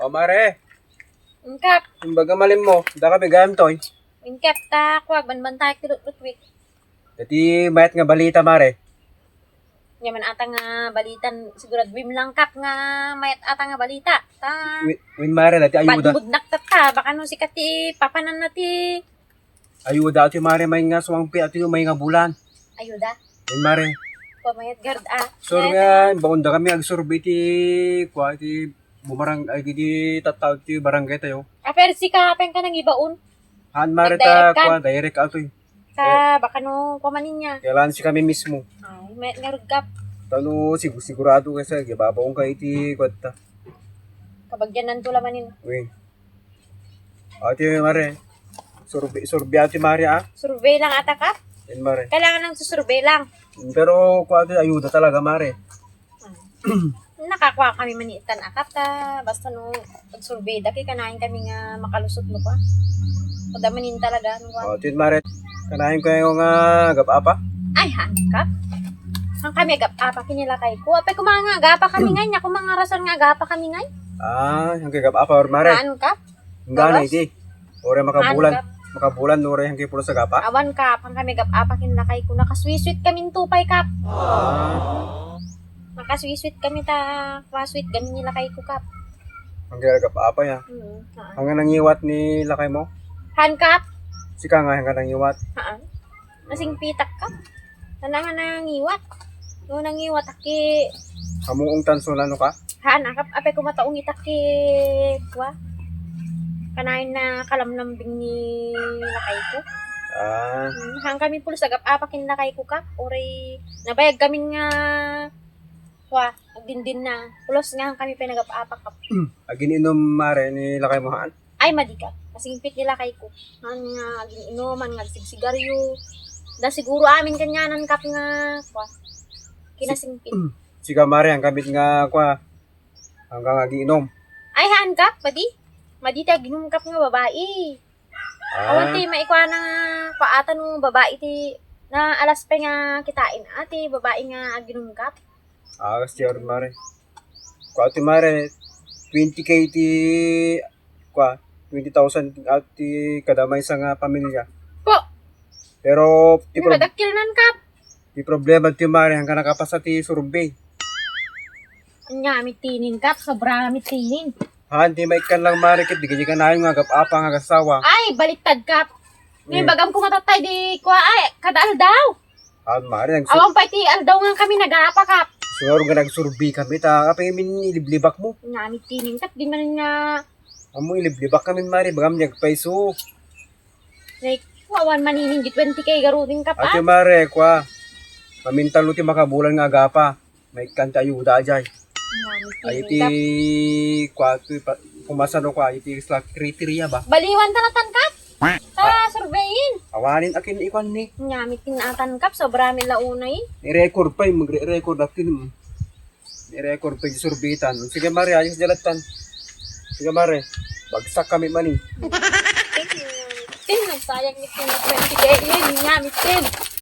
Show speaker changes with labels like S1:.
S1: O mare,
S2: Ingkap,
S1: kumbaga malim mo, da ka bigam toy.
S2: ingkap ta kwag banbantay tilutwik.
S1: Dati mayat nga balita mare.
S2: Yaman ata nga balitan sigurad wim lang kap nga mayat ata nga balita. Ta
S1: Win mare, dati ayuda.
S2: badmudnak ta baka no sikat ti papanan na ti
S1: Ayuda ati mare may nga suwangpi ati may nga bulan.
S2: ayuda.
S1: Win mare.
S2: Pamayat guard
S1: So nga, baon da kami agsurbi ti kwa ti bumarang ay di tataw ti barangay tayo.
S2: Pero si kapeng ka nang ibaon.
S1: Han mare
S2: Direct
S1: ta
S2: ka?
S1: kwa direct atoy.
S2: Ta baka no pamanin niya.
S1: Kailan si kami mismo.
S2: Ay, mayat nga rugkap.
S1: Tano sigurado kasi gibabaong kay ti kwata.
S2: Kabagyanan to lamanin.
S1: Win. Ati mare. Surbi ati mare ah.
S2: Survey lang ata kap.
S1: Win mare.
S2: Kailangan lang survey lang.
S1: Pero kwa ati ayuda talaga mare.
S2: Nakakuha kami manitan akap ta basta no pag-survey daki kanain kami nga makalusot no pa. Kada manin talaga no
S1: O tin mare. Kanahin ko yung gapapa.
S2: ay hangkap. Ang kami agap-apa kinilakay ko. Apay kumanga agapa kami ngay nya kumanga rason nga agapa kami ngay.
S1: Ah, yung gapapa or mare.
S2: Ano kap?
S1: Ngana iti. Ore makabulan.
S2: Ano, Kap?
S1: Makabulan ore yung kipulo sa gapa.
S2: Awan kap ang kami agap-apa kinilakay ko nakaswiswit kami tupay kap.
S1: Ah,
S2: Nakaswiswit kami ta paswit kami nilakay ko kap.
S1: ang gapapa ya. Hanggang nangiwat ni lakay mo.
S2: Hangkap.
S1: Sika nga hanggang nangiwat.
S2: Haan. Masing pitak ka. Tanangan nangiwat. No nangiwat aki
S1: Hamuong tanso na no ka.
S2: haan akap apay kumataong itaki kwa. Kanain na kalamnambing ni lakay ko.
S1: Ah,
S2: Hang kami pulos agap-apakin lakay ko kap. Oray nabayag kami nga kwa nagdindin na. Pulos nga hang kami pinagap-apak kap.
S1: agin inom mare ni lakay mo haan.
S2: Ay madika. Masingpit ni lakay ko. Han nga giniinuman nga sigsigaryo. Da siguro amin kanyanan kap nga kwa. Kinasingpit.
S1: Sika mare ang kabit nga kwa. Hanggang agiinom.
S2: Ay haan kap madi. Madi ta ginungkap nga babae. Awan
S1: Ah,
S2: ti maikwa na paatan ng babae ti na alas pa nga kitain ati babae nga ginungkap.
S1: kasi or mare. Kwa ti mare 20k ti kwa 20,000 at ti kadamay sa nga pamilya.
S2: Po,
S1: Pero
S2: madakil nan kap.
S1: ti problema ti mare hanggang nakapasa ti survey.
S2: Anya mitinin kap, sobra mitinin.
S1: Han ti maikan lang mare kit di ka nayon nga gapapa nga kasawa.
S2: Ay, baliktad kap. Ngayon bagam ko matatay di kwa ay kada aldaw.
S1: Han mare ang
S2: Awan pa ti aldaw nga kami nag-aapa kap.
S1: siguro nga nagsurvey kami ta kapay min iliblibak mo.
S2: Anya mitinin kap di man nga
S1: Amo iliblibak kami mare bagam nagpaiso.
S2: like wawan maninin di 20k garutin kap
S1: Ate
S2: ah.
S1: mare kwa pamintalo ti makabulan nga agapa. May kanta ayuda ajay.
S2: Anya
S1: Ay
S2: mitinin
S1: ti
S2: kap.
S1: kwa tu pumasano kwa iti sa kriteria ba.
S2: Baliwan talatan kap. Ta surveyin.
S1: Awanin akin ikon ni.
S2: Anya mitinatan kap, sobra mi launay.
S1: Ni-record pa yung magre-record akin mo. Ni-record pa yung surbitan. Sige mare ayos jalatan. Sige mare. Bagsak kami mani.
S2: Tin, nagsayang ni 20k yun, niya, mitin.